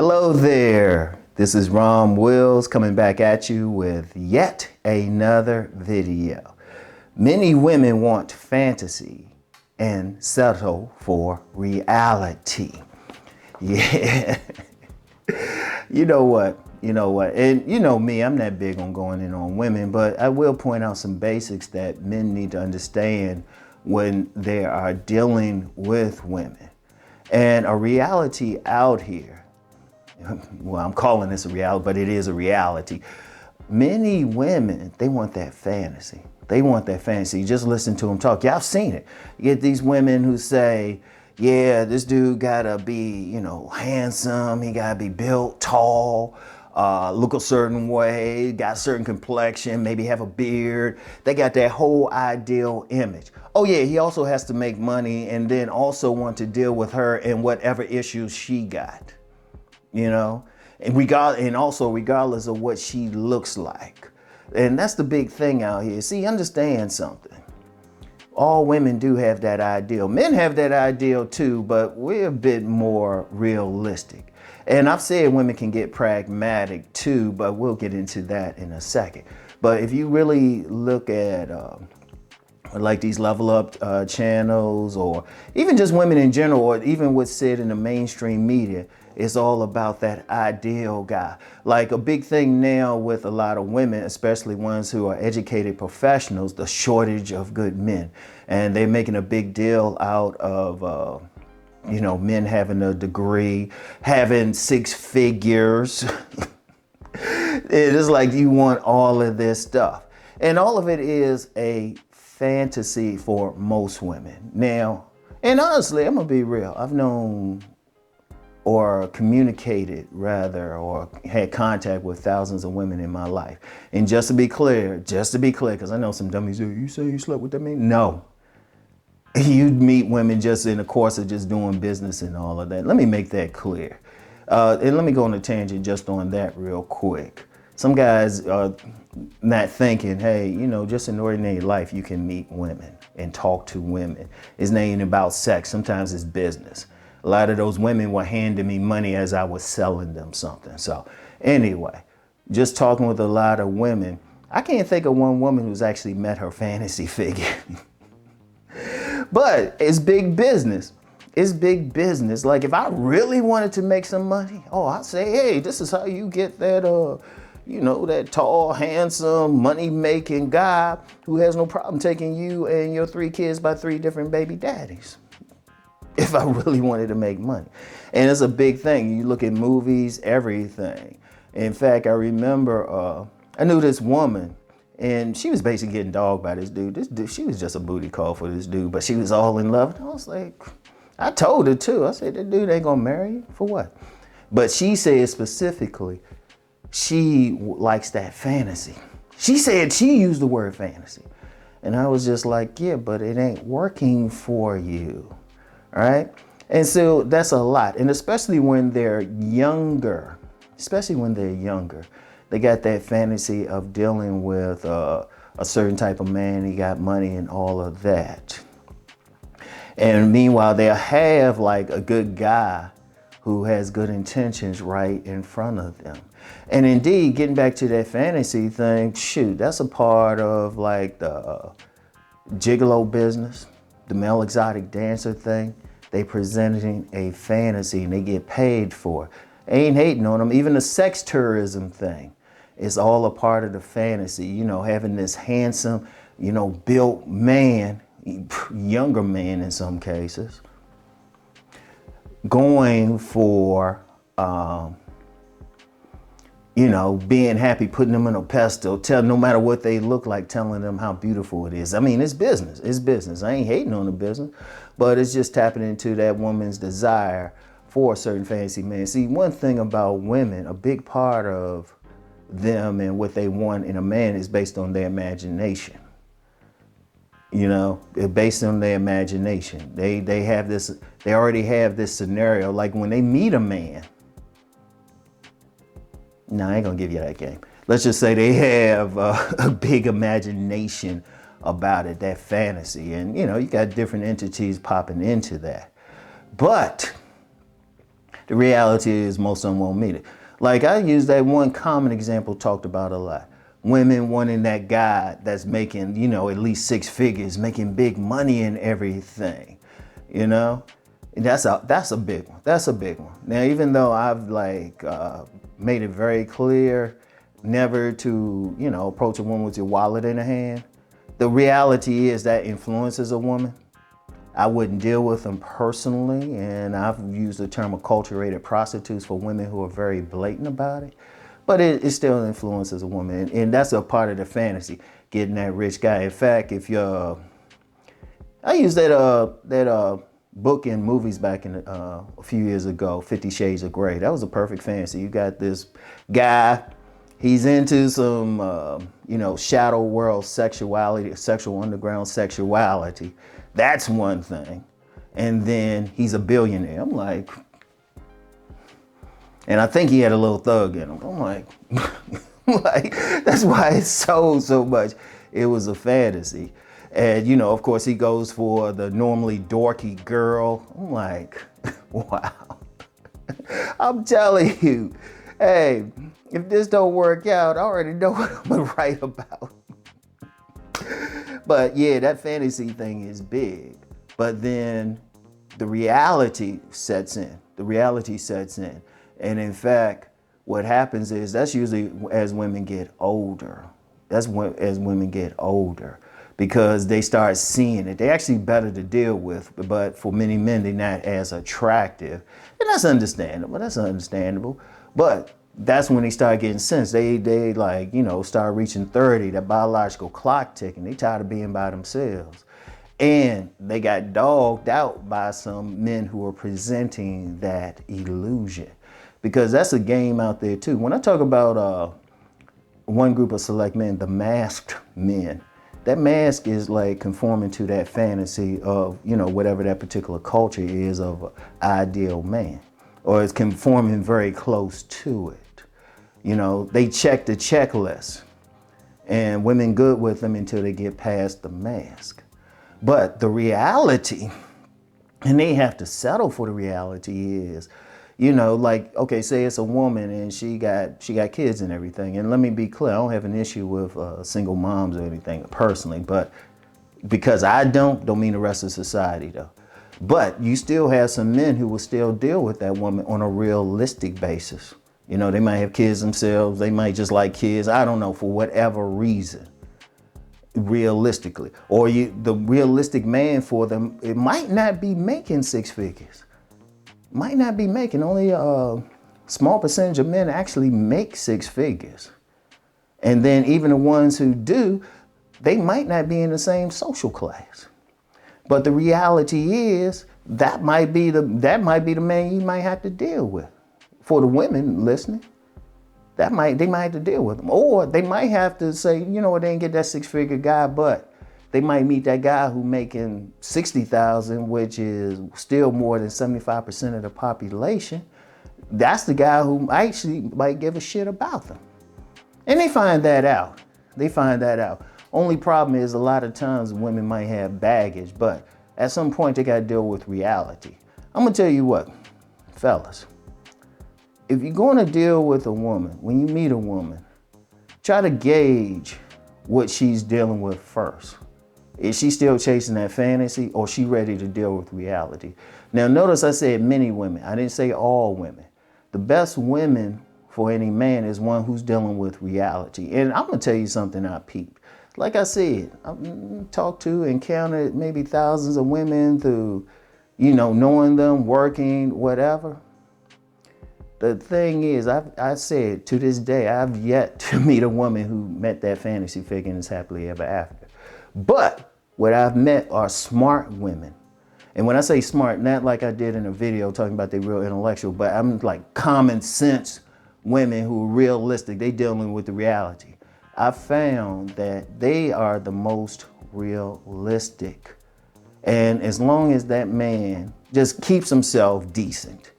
Hello there. This is Rom Wills coming back at you with yet another video. Many women want fantasy and settle for reality. Yeah. You know what? And you know me, I'm not big on going in on women, but I will point out some basics that men need to understand when they are dealing with women. And a reality out here, well, I'm calling this a reality, but it is a reality. Many women, they want that fantasy. They want that fantasy. Just listen to them talk. Yeah, I've seen it. You get these women who say, yeah, this dude gotta be, handsome. He gotta be built tall, look a certain way, got a certain complexion, maybe have a beard. They got that whole ideal image. Oh yeah, he also has to make money and then also want to deal with her and whatever issues she got. And also regardless of what she looks like. And that's the big thing out here. See, understand something. All women do have that ideal. Men have that ideal too, but we're a bit more realistic. And I've said women can get pragmatic too, but we'll get into that in a second. But if you really look at like these level up channels, or even just women in general, or even what's said in the mainstream media, it's all about that ideal guy. Like a big thing now with a lot of women, especially ones who are educated professionals, the shortage of good men. And they're making a big deal out of, men having a degree, having 6 figures. It is like you want all of this stuff. And all of it is a fantasy for most women. Now, and honestly, I'm gonna be real. I've known or communicated rather, or had contact with thousands of women in my life. And just to be clear, because I know some dummies say, you say you slept with that man? No. You meet women just in the course of just doing business and all of that. Let me make that clear. And let me go on a tangent just on that real quick. Some guys are not thinking, hey, just in ordinary life, you can meet women and talk to women. It's not even about sex. Sometimes it's business. A lot of those women were handing me money as I was selling them something. So anyway, just talking with a lot of women, I can't think of one woman who's actually met her fantasy figure. But it's big business. It's big business. Like if I really wanted to make some money, I'd say, hey, this is how you get that, that tall, handsome, money-making guy who has no problem taking you and your 3 kids by 3 different baby daddies. If I really wanted to make money. And it's a big thing. You look at movies, everything. In fact, I remember I knew this woman, and she was basically getting dogged by this dude. This dude, she was just a booty call for this dude, but she was all in love. And I was like, I told her too. I said, that dude ain't gonna marry you for what? But she said specifically, she likes that fantasy. She said she used the word fantasy. And I was just like, yeah, but it ain't working for you. All right. And so that's a lot. And especially when they're younger, they got that fantasy of dealing with a certain type of man. He got money and all of that. And meanwhile, they'll have like a good guy who has good intentions right in front of them. And indeed, getting back to that fantasy thing, that's a part of like the gigolo business, the male exotic dancer thing. They presenting a fantasy and they get paid for it. Ain't hating on them. Even the sex tourism thing is all a part of the fantasy. Having this handsome, built man, younger man in some cases, going for, being happy, putting them in a pedestal, no matter what they look like, telling them how beautiful it is. I mean, it's business. It's business. I ain't hating on the business, but it's just tapping into that woman's desire for a certain fantasy man. See, one thing about women, a big part of them and what they want in a man is based on their imagination. Based on their imagination. They already have this scenario. Like when they meet a man, no, I ain't gonna give you that game. Let's just say they have a big imagination about it, that fantasy. And you got different entities popping into that. But The reality is most of them won't meet it. Like I use that one common example talked about a lot. Women wanting that guy that's making, you know, at least 6 figures, making big money and everything, you know? And that's a big one. That's a big one. Now, even though I've made it very clear never to, you know, approach a woman with your wallet in her hand, the reality is that influences a woman. I wouldn't deal with them personally, and I've used the term acculturated prostitutes for women who are very blatant about it, but it still influences a woman, and that's a part of the fantasy, getting that rich guy. In fact, if you're, I used that book in movies back in a few years ago, 50 Shades of Grey. That was a perfect fantasy. You got this guy, he's into some, you know, shadow world sexuality, sexual underground sexuality. That's one thing. And then he's a billionaire. I'm like, and I think he had a little thug in him. I'm like, like that's why it sold so much. It was a fantasy. And, you know, of course, he goes for the normally dorky girl. I'm like, wow. I'm telling you, hey, if this don't work out, I already know what I'm gonna write about. But yeah, that fantasy thing is big. But then the reality sets in. The reality sets in. And in fact, what happens is that's usually as women get older. That's when, as women get older, because they start seeing it. They're actually better to deal with, but for many men, they're not as attractive. And that's understandable. That's understandable. But that's when they start getting sense. They like, you know, start reaching 30, that biological clock ticking. They tired of being by themselves. And they got dogged out by some men who are presenting that illusion. Because that's a game out there too. When I talk about one group of select men, the masked men, that mask is like conforming to that fantasy of, you know, whatever that particular culture is of an ideal man, or it's conforming very close to it. You know, they check the checklist, and women good with them until they get past the mask. But the reality, and they have to settle for the reality, is, you know, like, okay, say it's a woman and she got kids and everything. And let me be clear, I don't have an issue with single moms or anything personally, but because I don't mean the rest of society though. But you still have some men who will still deal with that woman on a realistic basis. You know, they might have kids themselves. They might just like kids. I don't know, for whatever reason, realistically. Or the realistic man for them, it might not be making 6 figures. Might not be making. Only a small percentage of men actually make 6 figures. And then even the ones who do, they might not be in the same social class. But the reality is that might be the man you might have to deal with. For the women listening, they might have to deal with them. Or they might have to say, you know what, they didn't get that 6-figure guy, but they might meet that guy who making $60,000, which is still more than 75% of the population. That's the guy who actually might give a shit about them. And they find that out. Only problem is a lot of times women might have baggage, but at some point they got to deal with reality. I'm going to tell you what, fellas. If you're going to deal with a woman, when you meet a woman, try to gauge what she's dealing with first. Is she still chasing that fantasy, or is she ready to deal with reality? Now, notice I said many women. I didn't say all women. The best women for any man is one who's dealing with reality. And I'm going to tell you something I peeped. Like I said, I've talked to, encountered maybe thousands of women through, you know, knowing them, working, whatever. The thing is, I said to this day, I've yet to meet a woman who met that fantasy figure and is happily ever after. But what I've met are smart women. And when I say smart, not like I did in a video talking about they real intellectual, but I'm like common sense women who are realistic. They dealing with the reality. I found that they are the most realistic. And as long as that man just keeps himself decent,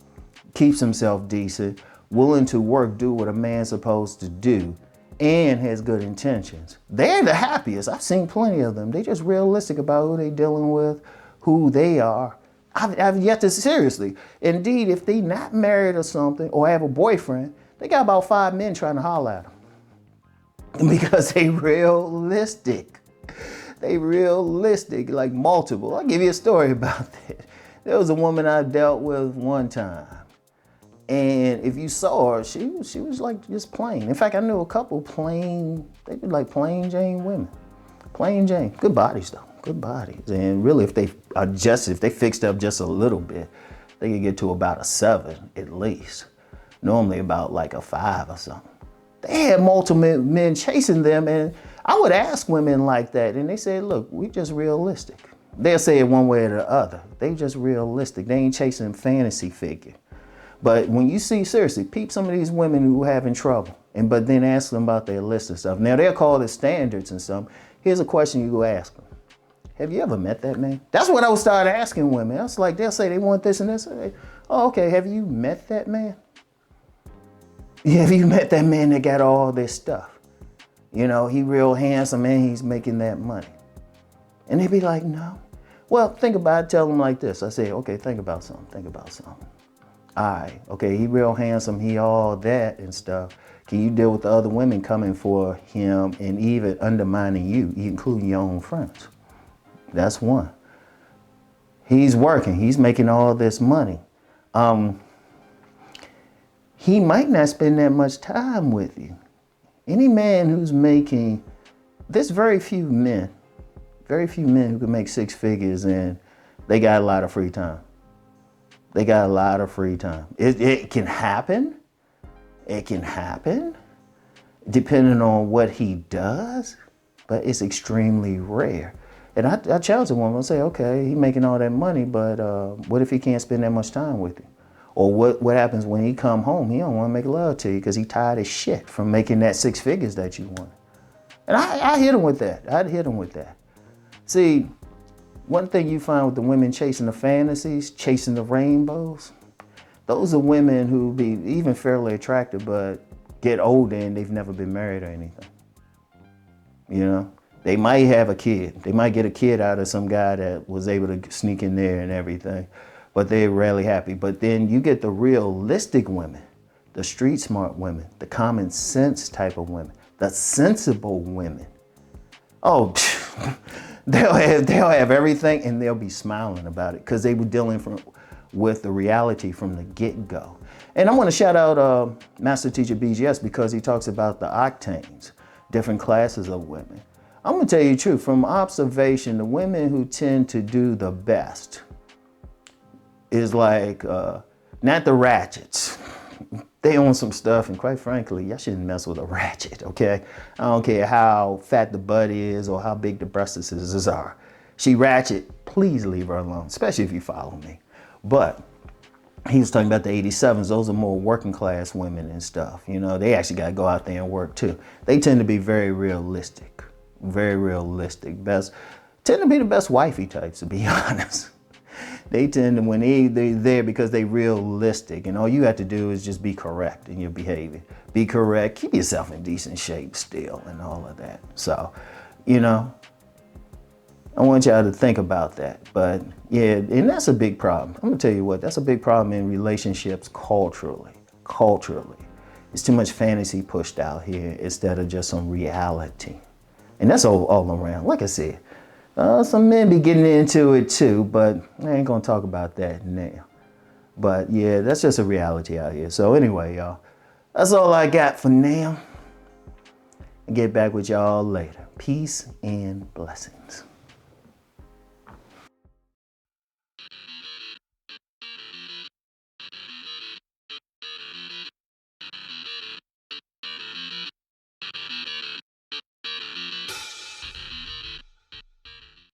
willing to work, do what a man's supposed to do, and has good intentions, they're the happiest. I've seen plenty of them. They just realistic about who they dealing with, who they are. I've yet to seriously. Indeed, if they not married or something, or have a boyfriend, they got about 5 men trying to holler at them because they realistic. They realistic, like multiple. I'll give you a story about that. There was a woman I dealt with one time. And if you saw her, she was like just plain. In fact, I knew a couple plain, they be like plain Jane women. Plain Jane. Good bodies though, good bodies. And really if they fixed up just a little bit, they could get to about a 7 at least. Normally about like a 5 or something. They had multiple men chasing them, and I would ask women like that, and they say, look, we just realistic. They'll say it one way or the other. They just realistic. They ain't chasing fantasy figure. But when you see, seriously, peep some of these women who are having trouble, but then ask them about their list and stuff. Now, they'll call it standards and stuff. Here's a question you go ask them. Have you ever met that man? That's what I would start asking women. I was like, they'll say they want this and this. Oh, okay, have you met that man? Have you met that man that got all this stuff? You know, he real handsome and he's making that money. And they'd be like, no. Well, think about it, tell them like this. I say, okay, think about something, think about something. All right, okay, he real handsome, he all that and stuff. Can you deal with the other women coming for him and even undermining you, including your own friends? That's one. He's working, he's making all this money. He might not spend that much time with you. Any man who's making, there's very few men who can make 6 figures and they got a lot of free time. They got a lot of free time. It can happen. It can happen depending on what he does, but it's extremely rare. And I challenge a woman, I say, okay, he making all that money, but what if he can't spend that much time with you? Or what happens when he come home? He don't want to make love to you because he tired as shit from making that 6 figures that you want. And I hit him with that. I'd hit him with that. See, one thing you find with the women chasing the fantasies, chasing the rainbows, those are women who be even fairly attractive, but get older and they've never been married or anything. You know, they might have a kid. They might get a kid out of some guy that was able to sneak in there and everything, but they're rarely happy. But then you get the realistic women, the street smart women, the common sense type of women, the sensible women. Oh, they'll have everything and they'll be smiling about it because they were dealing with the reality from the get-go. And I want to shout out Master Teacher BGS because he talks about the octanes, different classes of women. I'm going to tell you the truth. From observation, the women who tend to do the best is like, not the ratchets. They own some stuff, and quite frankly, y'all shouldn't mess with a ratchet, okay? I don't care how fat the butt is or how big the breasts are. She ratchet, please leave her alone, especially if you follow me. But he was talking about the 87s. Those are more working class women and stuff. You know, they actually got to go out there and work too. They tend to be very realistic, very realistic. Tend to be the best wifey types, to be honest. They tend to, when they're there because they're realistic, and all you have to do is just be correct in your behavior. Be correct, keep yourself in decent shape still, and all of that. So, you know, I want y'all to think about that. But yeah, and that's a big problem. I'm gonna tell you what, that's a big problem in relationships culturally. It's too much fantasy pushed out here instead of just some reality. And that's all around. Like I said, some men be getting into it too, but I ain't gonna talk about that now. But yeah, that's just a reality out here. So anyway, y'all, that's all I got for now. I'll get back with y'all later. Peace and blessings.